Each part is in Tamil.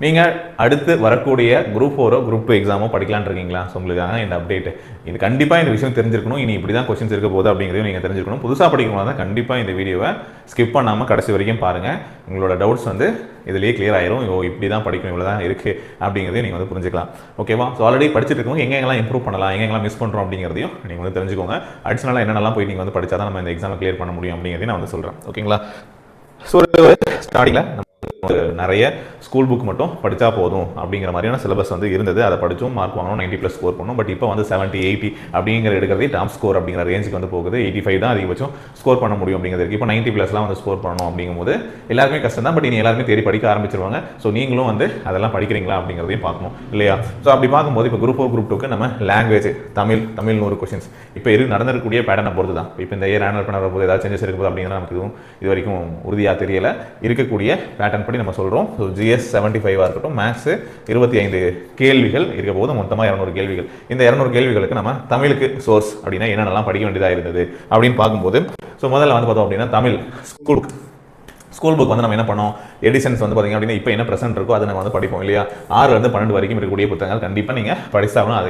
நீங்கள் அடுத்து வரக்கூடிய குரூப் 4 குரூப் 2 எக்ஸாமோ படிக்கலான்னு இருக்கீங்களா? ஸோ உங்களுக்காக இந்த அப்டேட். இது கண்டிப்பாக இந்த விஷயம் தெரிஞ்சிருக்கணும். இனி இப்படி தான் கொஸ்டின்ஸ் இருக்க போகுது அப்படிங்கிறதையும் நீங்கள் தெரிஞ்சிருக்கணும். புதுசாக படிக்கணும் தான் கண்டிப்பாக இந்த வீடியோவை ஸ்கிப் பண்ணாமல் கடைசி வரைக்கும் பாருங்கள். உங்களோட டவுட்ஸ் வந்து இதுலேயே கிளியர் ஆயிரும். இப்படி தான் படிக்கணும், இவ்வளோ தான் இருக்குது அப்படிங்கிறதையும் நீங்கள் வந்து புரிஞ்சுக்கலாம். ஓகேவா? ஸோ ஆல்ரெடி படிச்சுட்டு இருக்கவங்க எங்கெங்கெல்லாம் இம்ப்ரூவ் பண்ணலாம், எங்கெங்கெல்லாம் மிஸ் பண்ணுறோம் அப்படிங்கிறதையும் நீங்கள் வந்து தெரிஞ்சுக்கோங்க. அடிஷனலாக என்னென்னலாம் போய் நீங்கள் வந்து படித்தா தான் நம்ம இந்த எக்ஸாமை கிளியர் பண்ண முடியும் அப்படிங்கிறதையும் நான் வந்து சொல்கிறேன். ஓகேங்களா? ஸோ ஸ்டார்டிங்கில் நிறைய ஸ்கூல் புக் மட்டும் படித்தா போதும் அப்படிங்கிற மாதிரியான சிலபஸ் வந்து இருந்தது. அதை படித்தும் மார்க் வாங்கணும், 90+ ஸ்கோர் பண்ணணும். பட் இப்போ வந்து 70, 80 அப்படிங்கிற எடுக்கிறதே டாப் ஸ்கோர் அப்படிங்கிற ரேஞ்சுக்கு வந்து போகுது. 85 தான் அதிகபட்சம் ஸ்கோர் பண்ண முடியும் அப்படிங்கிறது. இப்போ 90+லாம் வந்து ஸ்கோர் பண்ணணும் அப்படிங்கும்போது எல்லாருமே கஷ்டம் தான். பட் இனி எல்லாருமே தேடி படிக்க ஆரம்பிச்சிருவாங்க. ஸோ நீங்களும் வந்து அதெல்லாம் படிக்கிறீங்களா அப்படிங்கிறதையும் பார்க்கணும் இல்லையா? ஸோ அப்படி பார்க்கும்போது இப்போ குரூப் 4 குரூப் 2க்கு நம்ம லாங்குவேஜ் தமிழ் 100 கொஸ்டின்ஸ் இப்போ நடந்திருக்கக்கூடிய பேட்டர்னை பொறுத்து தான். இப்போ இந்த இயர் ஆனுவல் பண்ண போது ஏதாவது சேஞ்சஸ் இருக்குது அப்படிங்கிற நமக்கு இது வரைக்கும் உறுதியாக தெரியல. இருக்கக்கூடிய பேட்டர்ன் படி நம்ம சொல்கிறோம். ஸோ GS 75 இருக்கட்டும், மேக்ஸ் 25 கேள்விகள் இருக்க போது மொத்தமாக 200 கேள்விகள். இந்த 200 கேள்விகளுக்கு நம்ம தமிழுக்கு சோர்ஸ் அப்படின்னா என்னென்னலாம் படிக்க வேண்டியதாக இருந்தது அப்படின்னு பார்க்கும்போது, ஸோ முதல்ல வந்து பார்த்தோம் அப்படின்னா தமிழ் ஸ்கூல் புக் வந்து நம்ம என்ன பண்ணோம், எடிஷன்ஸ் வந்து பார்த்தீங்க அப்படின்னா இப்போ என்ன ப்ரெசென்ட் இருக்கோ அதை நம்ம வந்து படிப்போம் இல்லையா? 6 to 12 வரைக்கும் இருக்கக்கூடிய புத்தகங்கள் கண்டிப்பாக நீங்கள் படிச்சாகணும். அது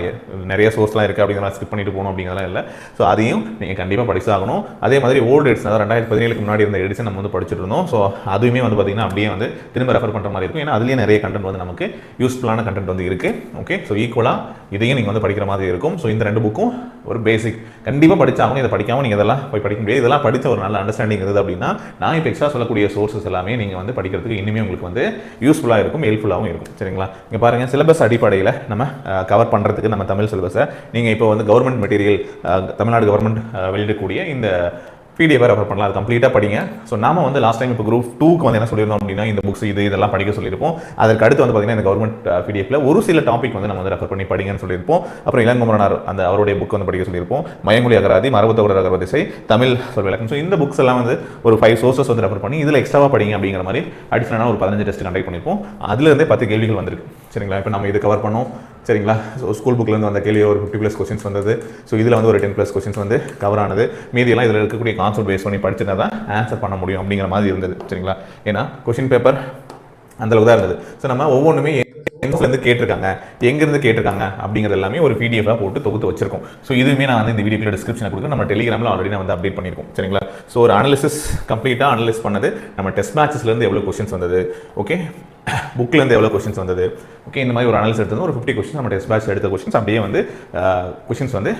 நிறைய சோர்ஸ்லாம் இருக்குது அப்படிங்கிற ஸ்கிப் பண்ணிட்டு போகணும் அப்படிங்கிறதெல்லாம் இல்லை. ஸோ அதையும் நீங்கள் கண்டிப்பாக படிச்சாகணும். அதே மாதிரி ஓல்டு எடிஷன், அதாவது 2017க்கு முன்னாடி இருந்த எடிஷன் நம்ம வந்து படிச்சுட்டு இருந்தோம். ஸோ அதுவுமே வந்து பார்த்தீங்கன்னா அப்படியே வந்து திரும்ப ரெஃபர் பண்ணுற மாதிரி இருக்கும். ஏன்னா அதுலேயே நிறைய கண்டென்ட் வந்து நமக்கு யூஸ்ஃபுல்லான கண்டென்ட் வந்து இருக்குது. ஓகே, ஸோ ஈக்குவலாக இதையும் நீங்கள் வந்து படிக்கிற மாதிரி இருக்கும். ஸோ இந்த 2 புக்கும் ஒரு பேசிக் கண்டிப்பாக படிச்சாகணும். இதை படிக்காமல் நீங்கள் இதெல்லாம் போய் படிக்க முடியாது. இதெல்லாம் படித்த ஒரு நல்ல அண்டர்ஸ்டாண்டிங் இருந்தது அப்படின்னா நான் இப்போ எக்ஸ்ட்ரா சொல்லக்கூடிய சோர்ஸஸ் எல்லாமே நீங்கள் வந்து படிக்கிறதுக்கு இனிமே உங்களுக்கு வந்து யூஸ்ஃபுல்லாக இருக்கும், ஹெல்ப்ஃபுல்லாகவும் இருக்கும். சரிங்களா? இங்கே பாருங்கள், சிலபஸ் அடிப்படையில் நம்ம கவர் பண்ணுறதுக்கு நம்ம தமிழ் சிலபஸை நீங்கள் இப்போ வந்து கவர்மெண்ட் மெட்டீரியல், தமிழ்நாடு கவர்மெண்ட் வெளியிடக்கூடிய இந்த PDF ரெஃபர் பண்ணலாம். அது கம்ப்ளீட்டாக படிங்க. ஸோ நாம வந்து லாஸ்ட் டைம் இப்போ குரூப் 2க்கு வந்து என்ன சொல்லியிருந்தோம் அப்படின்னா இந்த புக்ஸ் இதெல்லாம் படிக்க சொல்லியிருப்போம். அதற்கு அடுத்து வந்து பார்த்தீங்கன்னா இந்த கவர்மெண்ட் PDFல ஒரு சில டாபிக் வந்து நம்ம வந்து ரெஃபர் பண்ணி படிங்கன்னு சொல்லியிருப்போம். அப்புறம் இளங்குமரனார் அந்த அவருடைய புக் வந்து படிக்க சொல்லியிருப்போம். மயமொழி அகராதி, மரபுத்தொடர் அகராதிசை, தமிழ் சொல் விளக்கம். ஸோ இந்த புக்ஸ் எல்லாம் வந்து ஒரு 5 சோர்சஸ் வந்து ரெஃபர் பண்ணி இதில் எக்ஸ்ட்ராவாக படிங்க அப்படிங்கிற மாதிரி அடிஷனலாக ஒரு 15 டெஸ்ட் கண்டக்ட் பண்ணியிருப்போம். அதுலேருந்தே 10 கேள்விகள் வந்திருக்கு. சரிங்களா? இப்போ நம்ம இது கவர் பண்ணோம். சரிங்களா? ஸோ ஸ்கூல் புக்லேருந்து வந்த கேள்வி ஒரு 50+ கொஸ்டின்ஸ் வந்தது. ஸோ இதில் வந்து ஒரு 10+ கொஸ்டின்ஸ் வந்து கவர் ஆனது. மீதியெல்லாம் இதில் இருக்கக்கூடிய கான்செப்ட் பேஸ் பண்ணி படிச்சுட்டா தான் ஆன்சர் பண்ண முடியும் அப்படிங்கிற மாதிரி இருந்தது. சரிங்களா? ஏன்னா கொஸ்டின் பேப்பர் அந்தளவுக்கு தான் இருந்தது. ஸோ நம்ம ஒவ்வொன்றுமே எங்கேருந்து கேட்டிருக்காங்க, எங்கேருந்து கேட்டிருக்காங்க அப்படிங்கிறது எல்லாமே ஒரு PDF போட்டு தொகுத்து வச்சிருக்கோம். ஸோ இதுவுமே நான் வந்து இந்த வீடியோவில் டிஸ்கிரிப்ஷனில் கொடுத்து நம்ம டெலிகிராமில் ஆல்ரெடி நான் வந்து அப்டேட் பண்ணியிருக்கோம். சரிங்களா? ஸோ ஒரு அனாலிசிஸ் கம்ப்ளீட்டாக அனலைஸ் பண்ணது, நம்ம டெஸ்ட் மேட்சஸ்லேருந்து எவ்வளோ கொஸ்டின்ஸ் வந்தது, ஓகே, புக்லேருந்து எவ்வளோ கொஸ்டின்ஸ் வந்தது, ஓகே, இந்த மாதிரி ஒரு அனாலிசிஸ் எடுத்தது. ஒரு 50 கொஸ்டின்ஸ் நம்ம டெஸ்ட் பேட்ச் எடுத்த கொஸ்டின்ஸ் அப்படியே வந்து கொஸ்டின்ஸ் வந்து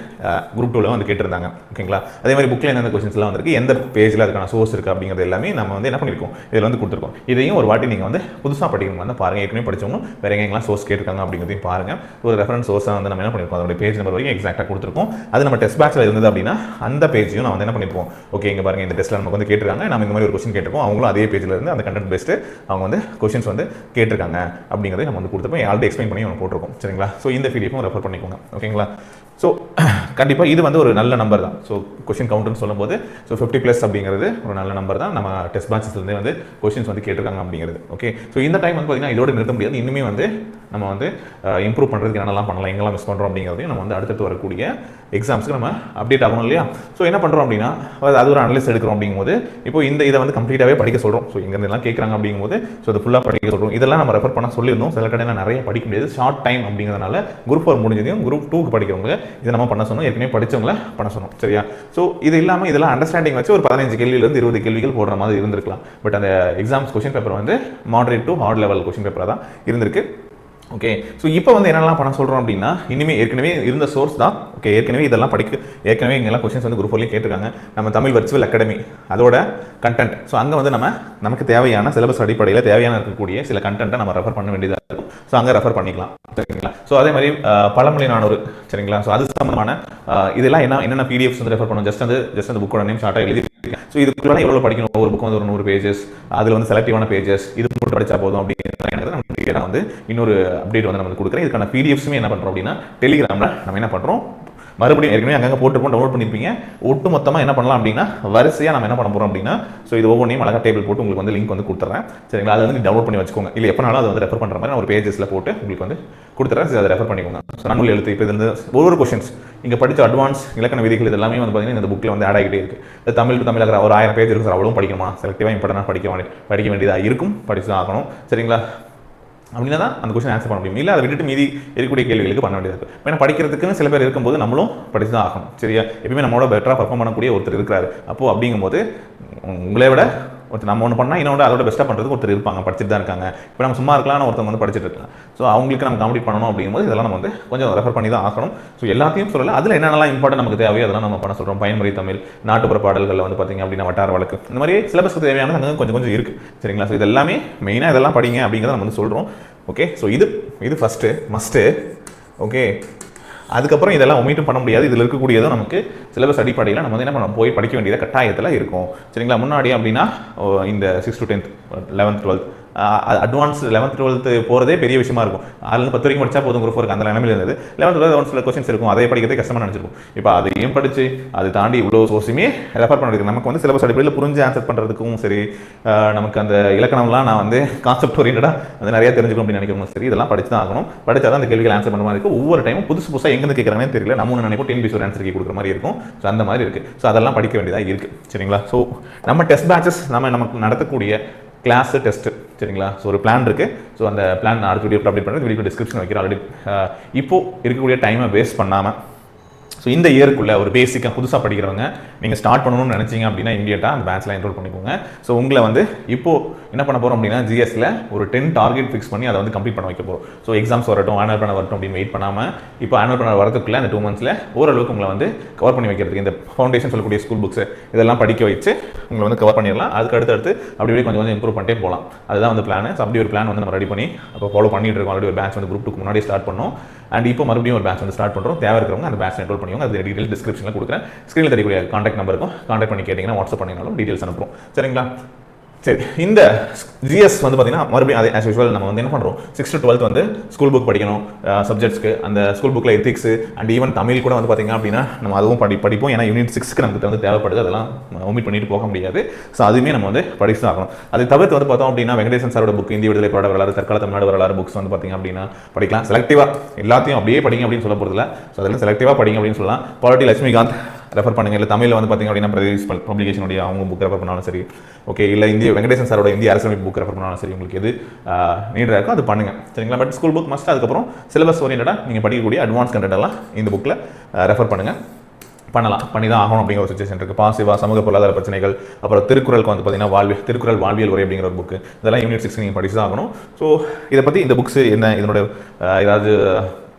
குரூப் 2ல வந்து கேட்டிருந்தாங்க. ஓகேங்களா? அதே மாதிரி புக்கில் எந்தெந்த கொஸ்டின்ஸ்லாம் வந்திருக்கு, எந்த பேஜில் அதுக்கான சோர்ஸ் இருக்குது அப்படிங்கிறது எல்லாமே நம்ம வந்து என்ன பண்ணியிருக்கோம், இதில் வந்து கொடுத்துருக்கோம். இதையும் ஒரு வாட்டி நீங்கள் வந்து புதுசாக படிக்கணும் வந்து பாருங்கள். ஏற்கனவே படித்தவங்க வேறு எங்கெல்லாம் சோர்ஸ் கேட்டிருக்காங்க அப்படிங்கிறதையும் பாருங்கள். ஒரு ரெஃபரன்ஸ் சோர்ஸாக வந்து நம்ம என்ன பண்ணியிருக்கோம், அதோட பேஜ் நம்பர் வரைக்கும் எக்ஸாக்டாக கொடுத்துருக்கோம். அது நம்ம டெஸ்ட் பேட்சில் இருந்தது அப்படின்னா அந்த பேஜையும் நான் வந்து என்ன பண்ணியிருப்போம், ஓகே இங்கே பாருங்கள் இந்த டெஸ்ட்டில் நமக்கு வந்து கேட்டிருக்காங்க, நம்ம இந்த மாதிரி ஒரு கொஸ்டின் கேட்டிருக்கோம், அவங்களும் அதே பேஜில் இருந்து அந்த கண்டென்ட் பெஸ்ட்டு அவங்க வந்து கொஸ்டின்ஸ் வந்து கேட்டிருக்காங்க அப்படிங்கிறத நம்ம வந்து கொடுத்துருப்போம். ஆல்ரெடி எக்ஸ்பிளைன் பண்ணி நம்ம போட்டிருக்கோம். சரிங்களா? ஸோ இந்த PDF ரெஃபர் பண்ணிக்கோங்க. ஓகேங்களா? ஸோ கண்டிப்பாக இது வந்து ஒரு நல்ல நம்பர் தான். ஸோ கொஸ்டின் கவுண்ட்னு சொல்லும்போது ஸோ 50+ அப்படிங்கிறது ஒரு நல்ல நம்பர் தான். நம்ம டெஸ்ட் பேட்சஸ்லேருந்து வந்து கொஸ்டின்ஸ் வந்து கேட்டிருக்காங்க அப்படிங்கிறது. ஓகே, ஸோ இந்த டைம் வந்து பார்த்தீங்கன்னா இதோட நிறுத்த முடியாது. இன்னுமே வந்து நம்ம வந்து இம்ப்ரூவ் பண்ணுறதுக்கு என்னெல்லாம் பண்ணலாம், எங்கெல்லாம் மிஸ் பண்ணுறோம் அப்படிங்கிறதையும் நம்ம வந்து அடுத்தடுத்து வரக்கூடிய எக்ஸாம்ஸ்க்கு நம்ம அப்டேட் ஆகணும் இல்லையா? ஸோ என்ன பண்ணுறோம் அப்படின்னா அது ஒரு அனலைஸ் எடுக்கிறோம் அப்படிங்கும்போது இப்போ இதை வந்து கம்ப்ளீட்டாகவே படிக்க சொல்கிறோம். ஸோ எங்கெல்லாம் கேட்குறாங்க அப்படிங்கும்போது ஸோ அது ஃபுல்லாக படிக்க சொல்கிறோம். இதெல்லாம் நம்ம ரெஃபர் பண்ண சொல்லியிருந்தோம். சில கடையில் நிறைய படிக்க முடியாது, ஷார்ட் டைம் அப்படிங்கிறதுனால குரூப் 4 முடிஞ்சதையும் குரூப் 2க்கு படிக்கிறவங்க இதை நம்ம பண்ண சொன்னோம். ஏற்கனவே படித்தவங்கள பண்ண சொன்னோம். சரியா? ஸோ இது இல்லாமல் இதெல்லாம் அண்டர்ஸ்டாண்டிங் வச்சு ஒரு 15 கேள்வியிலேருந்து 20 கேள்விகள் போடுற மாதிரி இருந்திருக்கலாம். பட் அந்த எக்ஸாம்ஸ் கொஸ்டின் பேப்பர் வந்து moderate to hard level question பேப்பராக தான் இருந்திருக்கு. ஓகே, ஸோ இப்போ வந்து என்னெல்லாம் பண்ண சொல்கிறோம் அப்படின்னா இனிமேல் ஏற்கனவே இருந்த சோர்ஸ் தான். ஓகே, ஏற்கனவே இதெல்லாம் ஏற்கனவே இங்கெல்லாம் கொஸ்டின்ஸ் வந்து குரூப் 4லேயும் கேட்டிருக்காங்க. நம்ம தமிழ் வர்ச்சுவல் அகாடமி அதோட கண்டென்ட், ஸோ அங்கே வந்து நமக்கு தேவையான சிலபஸ் அடிப்படையில் தேவையான இருக்கக்கூடிய சில கண்டென்ட்டை நம்ம ரெஃபர் பண்ண வேண்டியதாக இருக்கும். ஸோ அங்கே ரெஃபர் பண்ணிக்கலாம். சரிங்களா? ஸோ அதே மாதிரி பழமொழி 400. சரிங்களா? ஸோ அது சம்பந்தமான இதெல்லாம் என்னென்ன PDFs வந்து ரெஃபர் பண்ணணும், ஜஸ்ட் அந்த புக்கோட நேம் ஷார்ட்டாக எழுதி. ஸோ இதுக்குள்ள எவ்வளோ படிக்கணும், ஒரு புக் வந்து ஒரு 100 பேஜஸ், அதில் வந்து செலக்டிவான பேஜஸ், இது போட்டு படித்தா போதும் அப்படிங்கிறது நம்ம வந்து இன்னொரு அப்டேட் வந்து நம்ம கொடுக்குறேன். இதுக்கான PDFஸுமே என்ன பண்ணுறோம் அப்படின்னா டெலிகிராமில் நம்ம என்ன பண்ணுறோம், மறுபடியும் ஏற்கனவே அங்கே போட்டுருப்போம், டவுன்லோட் பண்ணியிருப்பீங்க. ஒட்டு மொத்தமாக என்ன பண்ணலாம் அப்படின்னா வரிசையாக நம்ம என்ன பண்ண போகிறோம் அப்படின்னா ஸோ இது ஒவ்வொன்றையும் அழகாக டேபிள் போட்டு உங்களுக்கு வந்து லிங்க் வந்து கொடுத்துறேன். சரிங்களா? அதை வந்து டவுன்லோட் பண்ணி வச்சுக்கோங்க. இல்லை எப்போனாலும் அதை வந்து ரெஃபர் பண்ணுற மாதிரி நான் ஒரு பேஜஸில் போட்டு உங்களுக்கு வந்து கொடுத்துறேன். அதை ரெஃபர் பண்ணிக்கோங்க. ஸோ நன்னூல் எழுத்து இப்போ இருந்து ஒவ்வொரு கொஸ்டின்ஸ் இங்கே படித்த அட்வான்ஸ் இலக்கண விதிகள் இது எல்லாமே வந்து பார்த்தீங்கன்னா இந்த புக்கில் வந்து ஆட் ஆகிட்டே இருக்குது. தமிழ் டு தமிழ் ஒரு 1000 பேஜ் இருக்குது சார், அவ்வளோ படிக்கணுமா, செலக்டிவாக இம்பார்ட்டனாக படிக்க வேண்டியதாக இருக்கும், படிச்சு தான் ஆகணும். சரிங்களா? அப்படின்னா தான் அந்த கொஸ்டின் ஆன்சர் பண்ண முடியும். இல்லை அதை விட்டுட்டு மீதி இருக்கக்கூடிய கேள்விகளுக்கு பண்ண வேண்டியது இருக்கும். ஏன்னா படிக்கிறதுக்குன்னு சில பேர் இருக்கும்போது நம்மளும் படிச்சு தான் ஆகணும். சரியா? எப்பயுமே நம்மளோட பெட்டராக பர்ஃபார்ம் பண்ணக்கூடிய ஒருத்தர் இருக்கிறாரு. அப்போது அப்படிங்கும்போது உங்களை விட ஒருத்தர் நம்ம ஒன்று பண்ணால் இன்னொன்று அதோட பெஸ்ட்டாக பண்ணுறதுக்கு ஒருத்தர் இருப்பாங்க, படிச்சுட்டு தான் இருக்காங்க. இப்போ நம்ம சும்மா இருக்கலாம், ஒருத்தவங்க வந்து படிச்சுட்டு இருக்கலாம். ஸோ அவங்களுக்கு நம்ம காம்பீட் பண்ணணும் அப்படிங்கும்போது இதெல்லாம் நம்ம வந்து கொஞ்சம் ரெஃபர் பண்ணி தான் ஆகணும். ஸோ எல்லாத்தையும் சொல்லலை, அதில் என்னென்னலாம் இம்பார்ட்டன் நமக்கு தேவையோ அதெல்லாம் நம்ம பண்ண சொல்கிறோம். பயன்முறை தமிழ், நாட்டுப்புற பாடல்களில் வந்து பார்த்திங்க அப்படின்னா வட்டார வழக்கு, இந்த மாதிரி சிலபஸ்க்கு தேவையானது அங்கே கொஞ்சம் இருக்குது. சரிங்களா? ஸோ இதெல்லாமே மெயினாக இதெல்லாம் படிங்க அப்படிங்கிறத நம்ம வந்து சொல்கிறோம். ஓகே, ஸோ இது ஃபஸ்ட்டு மஸ்ட்டு. ஓகே, அதுக்கப்புறம் இதெல்லாம் ஒமிட்டும் பண்ண முடியாது. இதில் இருக்கக்கூடியதும் நமக்கு சிலபஸ் அடிப்படையில் நம்ம வந்து என்ன பண்ண போய் படிக்க வேண்டியது கட்டாயத்தில் இருக்கும். சரிங்களா? முன்னாடி அப்படின்னா இந்த 6th to 10th 11th 12th advance 11th 12th போகிறதே பெரிய விஷயமா இருக்கும். 6லேருந்து 10 வரைக்கும் படித்தா போதும் குரூப் இருக்குது அந்த நிலைமையில் இருந்தது. 11th 12th சில கொஸ்டின்ஸ் இருக்கும், அதை படிக்கிறதே கஷ்டமாக நினச்சிருக்கும். இப்போ அதையும் படித்து அதை தாண்டி இவ்வளோ சோர்ஸுமே ரெஃபர் பண்ணுறதுக்கு நமக்கு வந்து சிலபஸ் அடிப்படையில் புரிஞ்சு ஆன்சர் பண்ணுறதுக்கும் சரி, நமக்கு அந்த இலக்கணம்லாம் நான் வந்து கான்செப்ட் ஓரியன்டாக வந்து நிறையா தெரிஞ்சுக்கணும் அப்படின்னு நினைக்கணும். சரி, இதெல்லாம் படிச்சு தான் ஆகணும். படித்தா தான் அந்த கேள்விகள் ஆன்சர் பண்ணுற மாதிரி இருக்கும். ஒவ்வொரு டைமும் புதுசாக எங்கேருந்து கேட்குறாங்கன்னு தெரியல. நம்ம ஒன்று நினைப்போம் TNPSC ஒரு ஆன்சர் கொடுக்குற மாதிரி இருக்கும். ஸோ அந்த மாதிரி இருக்குது. ஸோ அதெல்லாம் படிக்க வேண்டியதாக இருக்குது. சரிங்களா? ஸோ நம்ம டெஸ்ட் பேட்சஸ் நமக்கு நடத்தக்கூடிய கிளாஸ் டெஸ்ட். சரிங்களா? ஸோ ஒரு பிளான் இருக்குது. ஸோ அந்த பிளான் நான் அடுத்த வீடியோ அப்டேட் பண்ணுறது, வீடியோ டிஸ்கிரிப்ஷன் வைக்கிறேன். ஆல்ரெடி இப்போது இருக்கக்கூடிய டைமை வேஸ்ட் பண்ணாமல் ஸோ இந்த இயருக்குள்ளே ஒரு பேசிக்காக புதுசாக படிக்கிறவங்க நீங்கள் ஸ்டார்ட் பண்ணணும்னு நினச்சிங்க அப்படின்னா இமீடியட்டாக அந்த பேட்சில் என்ரோல் பண்ணிக்கோங்க. ஸோ உங்களை வந்து இப்போது என்ன பண்ண போகிறோம் அப்படின்னா GSல ஒரு 10 டார்கெட் ஃபிக்ஸ் பண்ணி அதை வந்து கம்ப்ளீட் பண்ண வைக்க போகிறோம். ஸோ எக்ஸாம்ஸ் வரட்டும், ஆனுவல் பிளான் வரட்டும் அப்படின்னு வெயிட் பண்ணாமல் இப்போ ஆனுவல் பிளான் வரதுக்குள்ளே அந்த 2 months ஓரளவுக்கு உங்களை வந்து கவர் பண்ணி வைக்கிறதுக்கு இந்த ஃபவுண்டேஷன் சொல்லக்கூடிய ஸ்கூல் புக்ஸ் இதெல்லாம் படிக்க வச்சு உங்களை வந்து கவர் பண்ணிடலாம். அதுக்கு அடுத்து அப்படி கொஞ்சம் இம்ப்ரூவ் பண்ணிட்டே போகலாம். அதுதான் வந்து பிளான். ஸோ அப்படி ஒரு பிளான் வந்து நம்ம ரெடி பண்ணி அப்போ ஃபாலோ பண்ணிட்டு இருக்கோம். ஆல்ரெடி ஒரு பேட்ச் வந்து குரூப் 2க்கு முன்னாடி ஸ்டார்ட் பண்ணோம். அண்ட் இப்போ மறுபடியும் ஒரு பேட்ச் வந்து ஸ்டார்ட் பண்ணுறோம். தேவை இருக்கிறவங்க அந்த பேட்ச் என்ரோல் பண்ணிக்கோங்க. அது டீடைல் டிஸ்கிரிப்ஷனில் கொடுக்குறேன். ஸ்க்ரீனில் தெரியக்கூடிய கான்டாக்ட் நம்பருக்கும் கான்டாக்ட் பண்ணி கேட்டிங்கன்னா வாட்ஸ்அப் பண்ணிங்கனாலும் டீடைல்ஸ் அனுப்புகிறோம். சரிங்களா? சரி, இந்த GS வந்து பார்த்தீங்கன்னா மறுபடியும் அதே ஆஸ் யூஸ்வல் நம்ம வந்து என்ன பண்ணுறோம், 6th to 12th வந்து ஸ்கூல் புக் படிக்கணும். சப்ஜெக்ட்ஸ்க்கு அந்த ஸ்கூல் புக்கில் எத்திக்ஸ் அண்ட் ஈவன் தமிழ் கூட வந்து பார்த்திங்க அப்படின்னா நம்ம அதுவும் படிப்போம். ஏன்னா யூனிட் 6க்கு நமக்கு வந்து தேவைப்படுது. அதெல்லாம் ஒமிட் பண்ணிட்டு போக முடியாது. ஸோ அதுவுமே நம்ம வந்து படிச்சு தான் ஆகணும். அதை தவிர்த்து வந்து பார்த்தோம் அப்படின்னா வெங்கடேசன் சாரோட புக் இந்திய விடுதலை போராட்ட வரலாறு, தற்கால தமிழ்நாடு வரலாறு புக்ஸ் வந்து பார்த்திங்க அப்படின்னா படிக்கலாம். செலக்டிவாக எல்லாத்தையும் அப்படியே படிங்க அப்படின்னு சொல்ல போகிறதில்ல. ஸோ அதெல்லாம் செலக்டிவாக படிங்க அப்படின்னு சொல்லலாம். பாலிட்டி லட்சுமிகாந்த் ரெஃபர் பண்ணுங்க. இல்லை தமிழில் வந்து பார்த்திங்க அப்படின்னா பிரதேஷ் பப்ளிகேஷனுடைய அவங்க புக் ரெஃபர் பண்ணாலும் சரி, ஓகே, இல்லை வெங்கடேசன் சாரோட இந்திய அரசியலமைப்பு புக் ரெஃபர் பண்ணாலும் சரி, உங்களுக்கு எது நீடாக இருக்கோ அது பண்ணுங்கள். சரிங்களா? But school book must. அதுக்கப்புறம் சிலபஸ் ஓரியன்டாக நீங்கள் படிக்கக்கூடிய அட்வான்ஸ் கண்டென்ட் எல்லாம் இந்த புக்கில் ரெஃபர் பண்ணுங்கள். பண்ணி தான் ஆகணும் அப்படிங்கிற ஒரு சுச்சுவேஷன் இருக்குது. பாசிவா சமூக பொருளாதார பிரச்சனைகள், அப்புறம் திருக்குறளுக்கு வந்து பார்த்தீங்கன்னா திருக்குறள் வாழ்வியல் உரை அப்படிங்கிற ஒரு புக்கு, இதெல்லாம் யூனிட் 6 நீங்கள் படிச்சு தான் ஆகணும். ஸோ இதை பற்றி இந்த புக்ஸ் என்ன, இதனோட ஏதாவது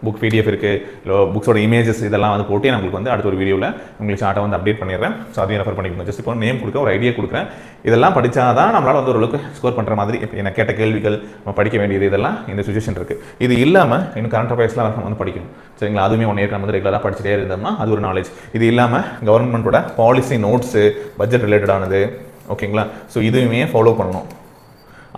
புக் PDF இருக்குது, இல்லை புக்ஸோட இமேஜஸ் இதெல்லாம் வந்து போட்டு நம்மளுக்கு வந்து அடுத்த ஒரு வீடியோவில் உங்களுக்கு சார்ட்டை வந்து அப்டேட் பண்ணிடுறேன். ஸோ அதையும் ரெஃபர் பண்ணிக்கணும். ஜஸ்ட் இப்போ நேம் கொடுக்க ஒரு ஐடியா கொடுக்குறேன். இதெல்லாம் படித்தா தான் நம்மளால் வந்து ஓரளவுக்கு ஸ்கோர் பண்ணுற மாதிரி. இப்போ எனக்கு கேட்ட கேள்விகள் நம்ம படிக்க வேண்டியது இதெல்லாம் இந்த சுச்சுவேஷன் இருக்குது. இது இல்லாமல் இன்னும் கரண்ட் அஃபேர்ஸ்லாம் நம்ம வந்து படிக்கணும். சரிங்களா? அதுவுமே 1 இயர் நம்ம வந்து ரெகுலராக படிச்சுட்டே இருந்தோம்னா அது ஒரு நாலேஜ். இது இல்லாமல் கவர்மெண்ட்டோட பாலிசி நோட்ஸு, பட்ஜெட் ரிலேட்டடானது, ஓகேங்களா? ஸோ இதுவுமே ஃபாலோ பண்ணணும்.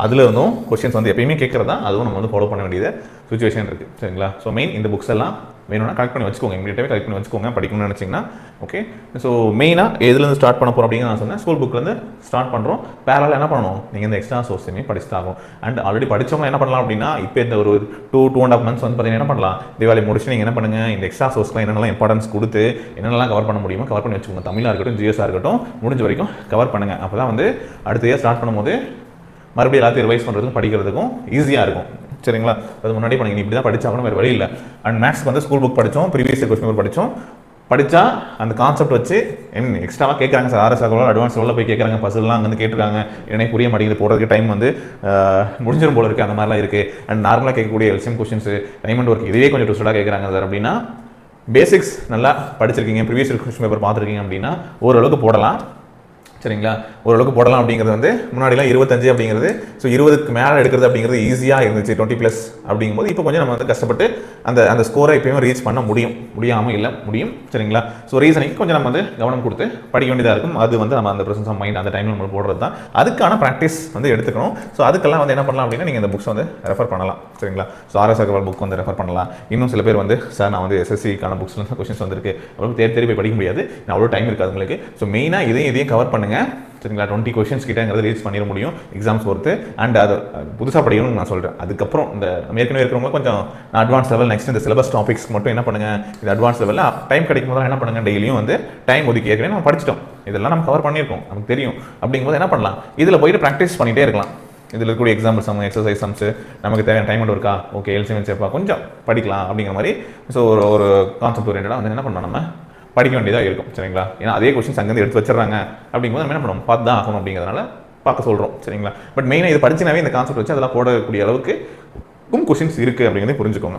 அதில் இருந்தும் கொஸ்டின்ஸ் வந்து எப்பயுமே கேட்குறதா, அதுவும் நம்ம வந்து ஃபாலோ பண்ண வேண்டியது சுச்சுவேஷன் இருக்குது. சரிங்களா? ஸோ மெயின் இந்த புக்ஸ் எல்லாம் வேணும்னா கலெக்ட் பண்ணி வச்சுக்கோங்க. இமீடியட்டாகவே கலெக்ட் பண்ணி வச்சுக்கோங்க படிக்கணும்னு நினச்சிங்கன்னா. ஓகே, ஸோ மெயினாக எதுலேருந்து ஸ்டார்ட் பண்ண போகிறோம் அப்படிங்கிற நான் சொன்னேன். ஸ்கூல் புக்லேருந்து ஸ்டார்ட் பண்ணுறோம். பேரலாக என்ன பண்ணணும், நீங்கள் இந்த எக்ஸ்ட்ரா சோர்ஸுமே படிச்சுட்டாகும். அண்ட் ஆல்ரெடி படித்தவங்க என்ன பண்ணலாம் அப்படின்னா, இப்போ இந்த ஒரு 2.5 months வந்து பார்த்தீங்கன்னா என்ன பண்ணலாம், தீபாவளி முடிச்சு நீங்கள் என்ன பண்ணுங்கள், இந்த எக்ஸ்ட்ரா சோர்ஸ்லாம் என்னென்னலாம் இம்பார்ட்டன்ஸ் கொடுத்து என்னென்னலாம் கவர் பண்ண முடியுமோ கவர் பண்ணி வச்சுக்கோங்க. தமிழாக இருக்கட்டும், GSஆ இருக்கட்டும், முடிஞ்ச வரைக்கும் கவர் பண்ணுங்கள். அப்போ தான் வந்து அடுத்த இயர் ஸ்டார்ட் பண்ணும்போது மறுபடியும் எல்லாத்தையும் ரிவைஸ் பண்ணுறதுக்கும் படிக்கிறதுக்கும் ஈஸியாக இருக்கும். சரிங்களா? அது முன்னாடி பண்ணி இப்படி தான் படித்தாகணும், வேறு வழி இல்லை. அண்ட் மேக்ஸ்க்கு வந்து ஸ்கூல் புக் படித்தோம், ப்ரீவியஸ் இயர் கொஸ்டின் படித்தோம். படித்தா அந்த கான்செப்ட் வச்சு என்ன எக்ஸ்ட்ராவாக கேட்குறாங்க சார், RS லெவல் அட்வான்ஸ் லெவலில் போய் கேட்குறாங்க, பஸ்லாம் அங்கே வந்து கேட்டுருக்காங்க. எனக்கு புரிய மாட்டேங்குது, போடுறதுக்கு டைம் வந்து முடிஞ்சிடும் போல இருக்குது, அந்த மாதிரிலாம் இருக்குது. அண்ட் நார்மலாக கேட்கக்கூடிய LCM questions, time and work இதுவே கொஞ்சம் ட்விஸ்டாக கேட்குறாங்க சார் அப்படின்னா, பேசிக்ஸ் நல்லா படிச்சிருக்கீங்க, ப்ரீவியஸ் இயர் கொஸ்டின் பேப்பர் பார்த்துருக்கீங்க அப்படின்னா ஓரளவுக்கு போடலாம். சரிங்களா? ஓரளவுக்கு போடலாம். அப்படிங்கிறது வந்து முன்னாடிலாம் 25 அப்படிங்கிறது, ஸோ 20க்கு மேலே எடுக்கிறது அப்படிங்கிறது ஈஸியாக இருந்துச்சு. 20+ அப்படிங்கும்போது இப்போ கொஞ்சம் நம்ம வந்து கஷ்டப்பட்டு அந்த ஸ்கோரை எப்பயுமே ரீச் பண்ண முடியாமல் இல்லை, முடியும். சரிங்களா? ஸோ ரீசனிங் கொஞ்சம் நம்ம வந்து கவனம் கொடுத்து படிக்க வேண்டியதாக இருக்கும். அது வந்து நம்ம அந்த ப்ரெசன்ஸ் ஆஃப் மைண்ட் அந்த டைமில் நம்ம போடுறது தான். அதுக்கான ப்ராக்டிஸ் வந்து எடுத்துக்கணும். ஸோ அதுக்கெல்லாம் வந்து என்ன பண்ணலாம் அப்படின்னா, நீங்கள் இந்த புக்ஸ் வந்து ரெஃபர் பண்ணலாம். சரிங்களா? ஸோ RS அகர்வால் புக் வந்து ரெஃபர் பண்ணலாம். இன்னும் சில பேர் வந்து சார் நான் வந்து SSCக்கான புக்ஸ்லாம் கொஸ்டின்ஸ் வந்துருக்கு, அவ்வளோ தேடி போய் படிக்க முடியாது, அவ்வளோ டைம் இருக்காது உங்களுக்கு. ஸோ மெயினாக இதையும் கவர் பண்ணுங்கள். சரிங்களா? 20 கொஸ்டின்ஸ் கிட்டங்கிறது ரீச் பண்ணிட முடியும் எக்ஸாம்ஸ் பொறுத்து. அண்ட் அது புதுசாக படிக்கணும்னு நான் சொல்கிறேன். அதுக்கப்புறம் இந்த ஏற்கனவே இருக்கிறவங்க கொஞ்சம் அட்வான்ஸ் லெவல் நெக்ஸ்ட் இந்த சிலபஸ் டாபிக்ஸ் மட்டும் என்ன பண்ணுங்கள், இது அட்வான்ஸ் லெவலில் டைம் கிடைக்கும் போது என்ன பண்ணுங்கள், டெய்லியும் வந்து டைம் ஒதுக்கி ஏற்கனவே நம்ம படிச்சிட்டோம், இதெல்லாம் நம்ம கவர் பண்ணியிருக்கோம், நமக்கு தெரியும். அப்படிங்கும்போது என்ன பண்ணலாம், இதில் போயிட்டு ப்ராக்டிஸ் பண்ணிகிட்டே இருக்கலாம். இதில் இருக்கக்கூடிய எக்ஸாம்பிள் சம் எக்ஸசைஸ் சம்ஸு நமக்கு தேவையான டைம் இருக்கா ஓகே எல்சிஎம் சேப்பா கொஞ்சம் படிக்கலாம் அப்படிங்கிற மாதிரி ஸோ ஒரு கான்செப்ட் ஓரியன்டாக வந்து என்ன பண்ணலாம் நம்ம படிக்க வேண்டியதாக இருக்கும் சரிங்களா ஏன்னா அதே கொஸ்டின்ஸ் அங்கேருந்து எடுத்து வச்சிடறாங்க அப்படிங்கும்போது நம்ம என்ன பண்ணுவோம் பார்த்து தான் ஆகணும் அப்படிங்கிறதுனால பார்க்க சொல்கிறோம் சரிங்களா பட் மெயினாக இது படிச்சினாவே இந்த கான்செப்ட் வச்சு அதெல்லாம் போடக்கூடிய அளவுக்கு கொஸ்டின்ஸ் இருக்குது அப்படிங்கிறத புரிஞ்சுக்கோங்க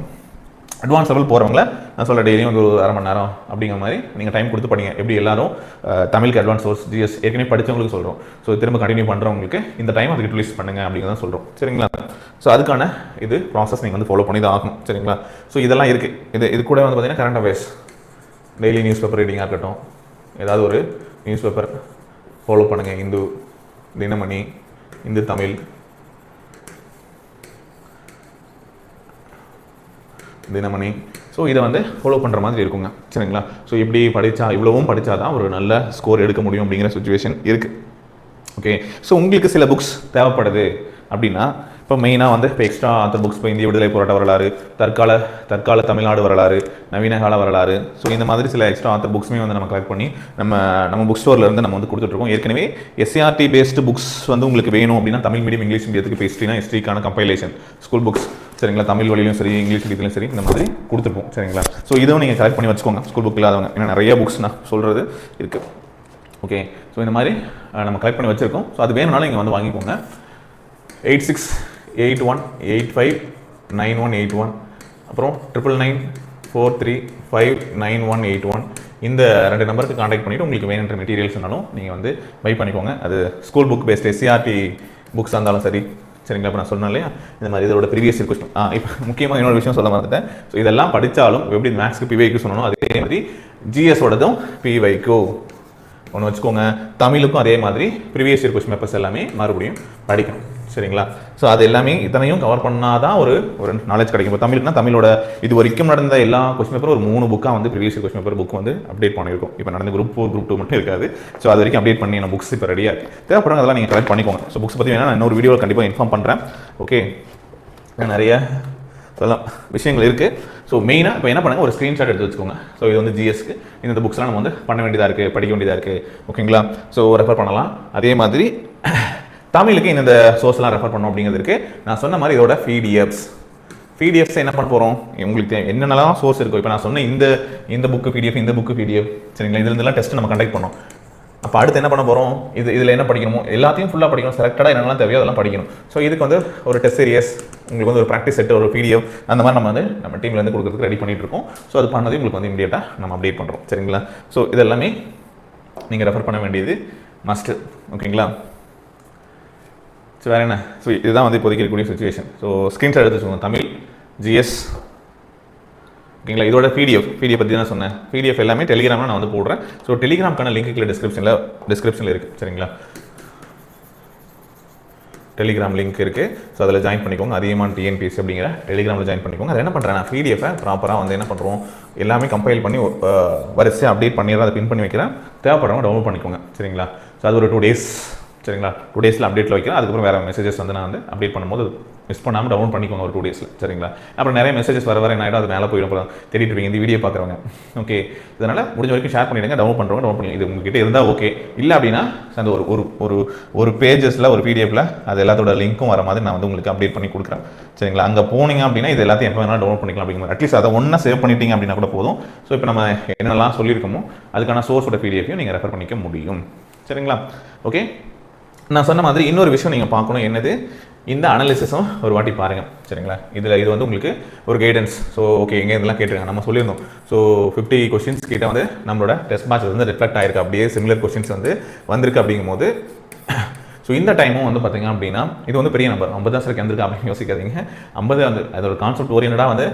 அட்வான்ஸ் லெவல் போகிறவங்கள நான் சொல்ல டெய்லியும் ஒரு அரை மணி நேரம் அப்படிங்கிற மாதிரி நீங்கள் டைம் கொடுத்து படிங்க எப்படி எல்லாரும் தமிழுக்கு அட்வான்ஸ் சோர்ஸ் ஜிஎஸ் ஏற்கனவே படித்தவங்களுக்கு சொல்கிறோம் ஸோ திரும்ப கண்டினியூ பண்ணுறவங்களுக்கு இந்த டைம் அதுக்கு யூட்டிலைஸ் பண்ணுங்க அப்படிங்கிறத சொல்கிறோம் சரிங்களா ஸோ அதுக்கான இது ப்ராசஸ் நீங்கள் வந்து ஃபாலோ பண்ணி தான் ஆகணும் சரிங்களா ஸோ இதெல்லாம் இருக்குது இது கூட வந்து பார்த்தீங்கன்னா current affairs daily newspaper ரீடிங்காக இருக்கட்டும் ஏதாவது ஒரு நியூஸ் பேப்பர் ஃபாலோ பண்ணுங்கள் இந்து தினமணி இந்து தமிழ் தினமணி ஸோ இதை வந்து ஃபாலோ பண்ணுற மாதிரி இருக்குங்க சரிங்களா ஸோ இப்படி படித்தா இவ்வளவும் படித்தா தான் ஒரு நல்ல ஸ்கோர் எடுக்க முடியும் அப்படிங்கிற சுச்சுவேஷன் இருக்குது ஓகே ஸோ உங்களுக்கு சில புக்ஸ் தேவைப்படுது அப்படின்னா இப்போ மெயினாக வந்து இப்போ எக்ஸ்ட்ரா ஆத்தர் புக்ஸ் இப்போ இந்திய விடுதலை போராட்ட வரலாறு தற்கால தமிழ்நாடு வரலாறு நவீன கால வரலாறு ஸோ இந்த மாதிரி சில எக்ஸ்ட்ரா ஆத்தர் புக்ஸுமே வந்து நம்ம கலெக்ட் பண்ணி நம்ம புக் ஸ்டோர்லேருந்து நம்ம வந்து கொடுத்துட்ருக்கோம் ஏற்கனவே எஸ்சிஆர்டி பேஸ்டு புக்ஸ் வந்து உங்களுக்கு வேணும் அப்படின்னா தமிழ் மீடியம் இங்கிலீஷ் மீடியத்துக்கு இப்போ ஹிஸ்ட்ரிக்கான கம்பைலேஷன் ஸ்கூல் புக்ஸ் சரிங்களா தமிழ் வழியிலும் சரி இங்கிலீஷ் மீடியத்திலும் சரி இந்த மாதிரி கொடுத்துருப்போம் சரிங்களா ஸோ இதுவும் நீங்கள் கலெக்ட் பண்ணி வச்சுக்கோங்க ஸ்கூல் புக் இல்லாதவங்க ஏன்னா நிறைய புக்ஸ் நான் சொல்கிறது இருக்குது ஓகே ஸோ இந்த மாதிரி நம்ம கலெக்ட் பண்ணி வச்சுருக்கோம் ஸோ அது வேணும்னாலும் இங்கே வந்து வாங்கிக்கோங்க 8681859181 அப்புறம் 9994359181 இந்த 2 நம்பருக்கு கான்டாக்ட் பண்ணிவிட்டு உங்களுக்கு வேணுன்ற மெட்டீரியல்ஸ்னாலும் நீங்கள் வந்து பை பண்ணிக்கோங்க அது school book based SCERT books இருந்தாலும் சரி சரிங்களா இப்போ நான் சொன்னேன் இல்லையா இந்த மாதிரி இதோட ப்ரீவியஸ் இயர் கொஸ்டின் இப்போ முக்கியமாக இன்னொரு விஷயம் சொல்ல மறந்துட்டேன் ஸோ இதெல்லாம் படித்தாலும் எப்படி மேக்ஸ்க்கு பிவைக்கு சொன்னோம் அதே மாதிரி ஜிஎஸோடதும் பிவைக்கு ஒன்று வச்சுக்கோங்க தமிழுக்கும் அதே மாதிரி ப்ரீவியஸ் இயர் கொஸ்டின் பேப்பர்ஸ் எல்லாமே மறுபடியும் படிக்கணும் சரிங்களா ஸோ அது எல்லாமே இத்தனையும் கவர் பண்ணால் தான் ஒரு நாலேஜ் கிடைக்கும் இப்போ தமிழுக்குனா தமிழோட இது வரைக்கும் நடந்த எல்லா கொஸ்டின் பேப்பரும் ஒரு 3 புக்காக வந்து previous year question paper book வந்து அப்டேட் பண்ணியிருக்கும் இப்போ நடந்த குரூப் 4 குரூப் 2 மட்டும் இருக்காது ஸோ அது வரைக்கும் அப்டேட் பண்ணி நம்ம புக்ஸ் இப்போ ரெடியாக இருக்குது தேவைப்படுறாங்க அதெல்லாம் நீங்கள் கலெக்ட் பண்ணிக்கோங்க ஸோ புக்ஸ் பற்றி வேணால் நான் இன்னொரு வீடியோவில் கண்டிப்பாக இன்ஃபார்ம் பண்ணுறேன் ஓகே நிறைய அதெல்லாம் விஷயங்கள் இருக்குது ஸோ மெயினாக இப்போ என்ன பண்ணுங்கள் ஒரு ஸ்க்ரீன்ஷாட் எடுத்து வச்சுக்கோங்க ஸோ இது வந்து ஜிஎஸ்க்கு இந்த புக்ஸ்லாம் நம்ம வந்து பண்ண வேண்டியதாக இருக்குது படிக்க வேண்டியதாக இருக்குது ஓகேங்களா ஸோ ரெஃபர் பண்ணலாம் அதே மாதிரி தமிழுக்கு இந்த சோர்ஸ்லாம் ரெஃபர் பண்ணோம் அப்படிங்கிறது இருக்குது நான் சொன்ன மாதிரி இதோட பிடிஎஃப்ஸ் என்ன பண்ண போகிறோம் உங்களுக்கு என்னென்னலாம் சோர்ஸ் இருக்கும் இப்போ நான் சொன்ன இந்த புக்கு பிடிஎஃப் இந்த புக்கு பிடிஎஃப் சரிங்களா இதுலேருந்துலாம் டெஸ்ட் நம்ம கண்டக்ட் பண்ணோம் அப்போ அடுத்து என்ன பண்ண போகிறோம் இதில் என்ன படிக்கணுமோ எல்லாத்தையும் ஃபுல்லாக படிக்கணும் செலக்டடாக என்னெல்லாம் தேவையோ அதெல்லாம் படிக்கணும் ஸோ இதுக்கு வந்து ஒரு டெஸ்ட் சீரியஸ் உங்களுக்கு வந்து ஒரு ப்ராக்டிஸ் செட் ஒரு பிடிஎஃப் அந்த மாதிரி நம்ம டீம்லேருந்து கொடுக்குறதுக்கு ரெடி பண்ணிட்டு இருக்கோம் ஸோ அது பண்ணது உங்களுக்கு வந்து இமீடியட்டாக நம்ம அப்டேட் பண்ணுறோம் சரிங்களா ஸோ இதெல்லாமே நீங்கள் ரெஃபர் பண்ண வேண்டியது மஸ்ட்டு ஓகேங்களா ஸோ வேறு என்ன ஸோ இதுதான் வந்து இப்போதைக்கு இருக்கக்கூடிய சுச்சுவேஷன் ஸோ ஸ்க்ரீன்ஷாட் எடுத்து வச்சுக்கோங்க தமிழ் ஜிஎஸ் ஓகேங்களா இதோட பிடிஎஃப் பற்றி தான் சொன்னேன் பிடிஎஃப் எல்லாமே டெலிகிராமில் நான் வந்து போடுறேன் ஸோ டெலிகிராம்க்கான லிங்க் கீழே டிஸ்கிரிப்ஷனில் இருக்குது சரிங்களா டெலிகிராம் லிங்க் இருக்குது ஸோ அதில் ஜாயின் பண்ணிக்கோங்க அதிகமான டிஎன்பிஎஸ்சி அப்படிங்கிற டெலிகிராமில் ஜாயின் பண்ணிக்கோங்க அதை என்ன பண்ணுறேன் நான் பிடிஎஃபை ப்ராப்பராக வந்து என்ன பண்ணுறோம் எல்லாமே கம்பைல் பண்ணி வரிசையாக அப்டேட் பண்ணிடுறேன் அதை பின் பண்ணி வைக்கிறேன் தேவைப்படுறவங்க டவுன்லோட் பண்ணிக்கோங்க சரிங்களா ஸோ அது ஒரு 2 days சரிங்களா 2 days அப்டேட்டில் வைக்கிறேன் அதுக்கப்புறம் வேறு மெசேஜஸ் வந்து நான் வந்து அப்டேட் பண்ணும்போது மிஸ் பண்ணாமல் டவுன்லோட் பண்ணிக்கோங்க ஒரு 2 days சரிங்களா அப்புறம் நிறைய மெசேஜஸ் வர என்ன ஆகிடும் அது மேலே போயிடும் அப்புறம் தேடிட்டு இருப்பீங்க இந்த வீடியோ பார்க்குறவங்க ஓகே இதனால் முடிஞ்ச வரைக்கும் ஷேர் பண்ணிடுங்க டவுன்லோட் பண்ணுறவங்க டவுன்லோட் பண்ணி இது உங்ககிட்ட இருந்தால் ஓகே இல்லை அப்படின்னா அந்த ஒரு பேஜஸில் ஒரு பிடிஎஃப்ல அது எல்லாத்தோட லிங்க்கும் வர மாதிரி நான் வந்து உங்களுக்கு அப்டேட் பண்ணி கொடுக்குறேன் சரிங்களா அங்கே போனீங்க அப்படின்னா இது எல்லாத்தையும் எப்போ வேணாலும் டவுன்லோட் பண்ணிக்கலாம் அப்படிங்கிற அட்லீஸ்ட் அதை ஒன்றா சேவ் பண்ணிட்டீங்க அப்படின்னா கூட போதும் ஸோ இப்போ நம்ம என்னெல்லாம் சொல்லியிருக்கோமோ அதுக்கான சோர்ஸோட பிடிஎஃபையும் நீங்கள் ரெஃபர் பண்ணிக்க முடியும் சரிங்களா ஓகே நான் சொன்ன மாதிரி இன்னொரு விஷயம் நீங்கள் பார்க்கணும் என்னது இந்த அனாலிசிஸும் ஒரு வாட்டி பாருங்கள் சரிங்களா இது வந்து உங்களுக்கு ஒரு கைடன்ஸ் ஸோ ஓகே எங்கே இதெல்லாம் கேட்டிருக்காங்க நம்ம சொல்லியிருந்தோம் ஸோ 50 கொஸ்டின்ஸ் கிட்ட வந்து நம்மளோட டெஸ்ட் பேட்ச் வந்து ரிஃப்ளெக்ட் ஆயிருக்கு அப்படியே சிமிலர் கொஸ்டின்ஸ் வந்து வந்திருக்கு அப்படிங்கும்போது ஸோ இந்த டைமும் வந்து பார்த்தீங்க அப்படின்னா இது வந்து பெரிய நம்பர் 50 தான் வந்திருக்கு அப்படின்னு யோசிக்காதீங்க 50 அந்த அதோட கான்செப்ட் ஓரியன்டாக வந்து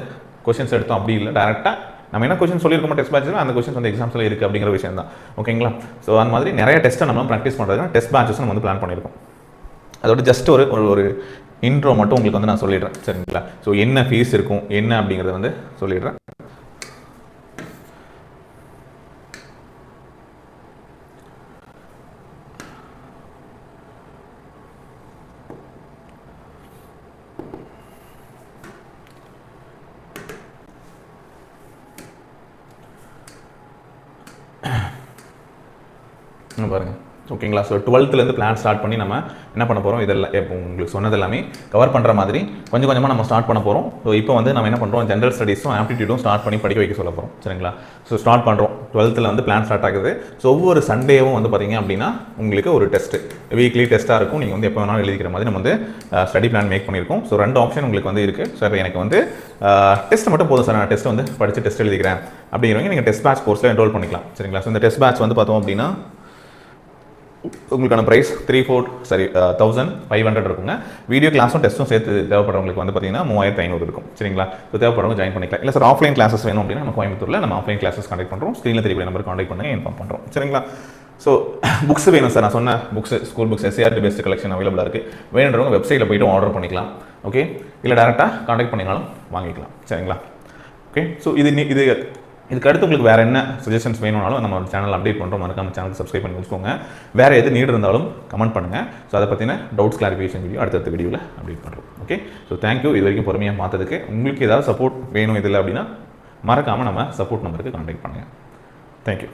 கொஸ்டின்ஸ் எடுத்தோம் அப்படி இல்லை டேரெக்டாக நம்ம என்ன கொஸ்டின் சொல்லியிருக்கோம் டெஸ்ட் பேட்சில் அந்த கொஸ்டின்ஸ் வந்து எக்ஸாம்ஸில் இருக்குது அப்படிங்கிற விஷயம் தான் ஓகேங்களா ஸோ அந்த மாதிரி நிறைய டெஸ்ட்டை நம்ம ப்ராக்டிஸ் பண்ணுறதுனா டெஸ்ட் பேட்சஸ் நம்ம வந்து பிளான் பண்ணியிருக்கோம் அதோட ஜஸ்ட் ஒரு இன்ட்ரோ மட்டும் உங்களுக்கு வந்து நான் சொல்லிடுறேன் சரிங்களா ஸோ என்ன ஃபீஸ் இருக்கும் என்ன அப்படிங்கிறத வந்து சொல்லிடுறேன் பாருங்கள் ஓகேங்களா. ஸோ 12th பிளான் ஸ்டார்ட் பண்ணி நம்ம என்ன பண்ண போகிறோம், இதெல்லாம் இப்போ உங்களுக்கு சொன்னது எல்லாமே கவர் பண்ணுற மாதிரி கொஞ்சம் கொஞ்சமாக நம்ம ஸ்டார்ட் பண்ண போகிறோம். ஸோ இப்போ வந்து நம்ம என்ன பண்ணுறோம், ஜென்ரல் ஸ்டடீஸும் ஆப்டிடியூடும் ஸ்டார்ட் பண்ணி படிக்க வைக்க சொல்ல போகிறோம். சரிங்களா. ஸோ ஸ்டார்ட் பண்ணுறோம். 12th பிளான் ஸ்டார்ட் ஆகுது. ஸோ ஒவ்வொரு சண்டேவும் வந்து பார்த்தீங்க அப்படின்னா உங்களுக்கு ஒரு டெஸ்ட், வீக்லி டெஸ்ட்டாக இருக்கும். நீங்கள் வந்து எப்போ வேணாலும் எழுதிக்கிற மாதிரி நம்ம வந்து ஸ்டடி பிளான் மேக் பண்ணியிருக்கோம். ஸோ 2 ஆப்ஷன் உங்களுக்கு வந்து இருக்குது. சார் எனக்கு வந்து டெஸ்ட் மட்டும் போதும் சார், நான் டெஸ்ட் வந்து படித்து டெஸ்ட் எழுதிக்கிறேன் அப்படிங்கிறவங்க நீங்கள் டெஸ்ட் பேட்ச் கோர்ஸில் என்ரோல் பண்ணிக்கலாம். சரிங்களா. ஸோ இந்த டெஸ்ட் பேட்ச் வந்து பார்த்தோம் அப்படின்னா உங்களுக்கான ப்ரைஸ் 1500 இருக்குங்க. வீடியோ கிளாஸும் டெஸ்ட்டும் சேர்த்து தேவைப்படுறவங்களுக்கு வந்து பார்த்தீங்கன்னா 3500 இருக்கும். சரிங்களா. ஸோ தேவைப்படுறவங்க ஜாயின் பண்ணிக்கலாம். இல்லை சார் ஆஃப்லைன் கிளாஸஸ் வேணும் அப்படின்னா நம்ம கோயம்புத்தூரில் நம்ம ஆஃப்லைன் கிளாஸஸ் கண்டக்ட் பண்ணுறோம். ஸ்க்ரீனில் தெரியக்கூடிய நம்பர் கான்டாக்ட் பண்ணுங்க, இன்ஃபார்ம் பண்ணுறோம். சரிங்களா. ஸோ புக்ஸ் வேணும் சார், நான் சொன்ன books school books SCRT best collection அவைலபிளாக இருக்குது. வேணுன்றவங்க வெப்சைட்டில் போய்ட்டு ஆர்டர் பண்ணிக்கலாம். ஓகே. இல்லை டேரெக்டாக கான்டாக்ட் பண்ணிங்கனாலும் வாங்கிக்கலாம். சரிங்களா. ஓகே. ஸோ இதுக்கு அடுத்து உங்களுக்கு வேறு என்ன சஜஷன்ஸ் வேணும்னாலும் நம்ம சேனல் அப்டேட் பண்ணுறோம். மறக்காம சேனல் சப்ஸ்கிரைப் பண்ணி வச்சுக்கோங்க. வேறு எது நீட் இருந்தாலும் கமெண்ட் பண்ணுங்கள். ஸோ அதை பற்றின டவுட்ஸ் கிளாரிஃபிகேஷன் வீடியோ அடுத்த வீடியோவில் அப்டேட் பண்ணுறோம். ஓகே. ஸோ தேங்க்யூ இது வரைக்கும் பொறுமையாக பார்த்ததுக்கு. உங்களுக்கு ஏதாவது சப்போர்ட் வேணும் இதில் அப்படின்னா மறக்காமல் நம்ம சப்போர்ட் நம்பருக்கு கான்டாக்ட் பண்ணுங்கள். தேங்க்யூ.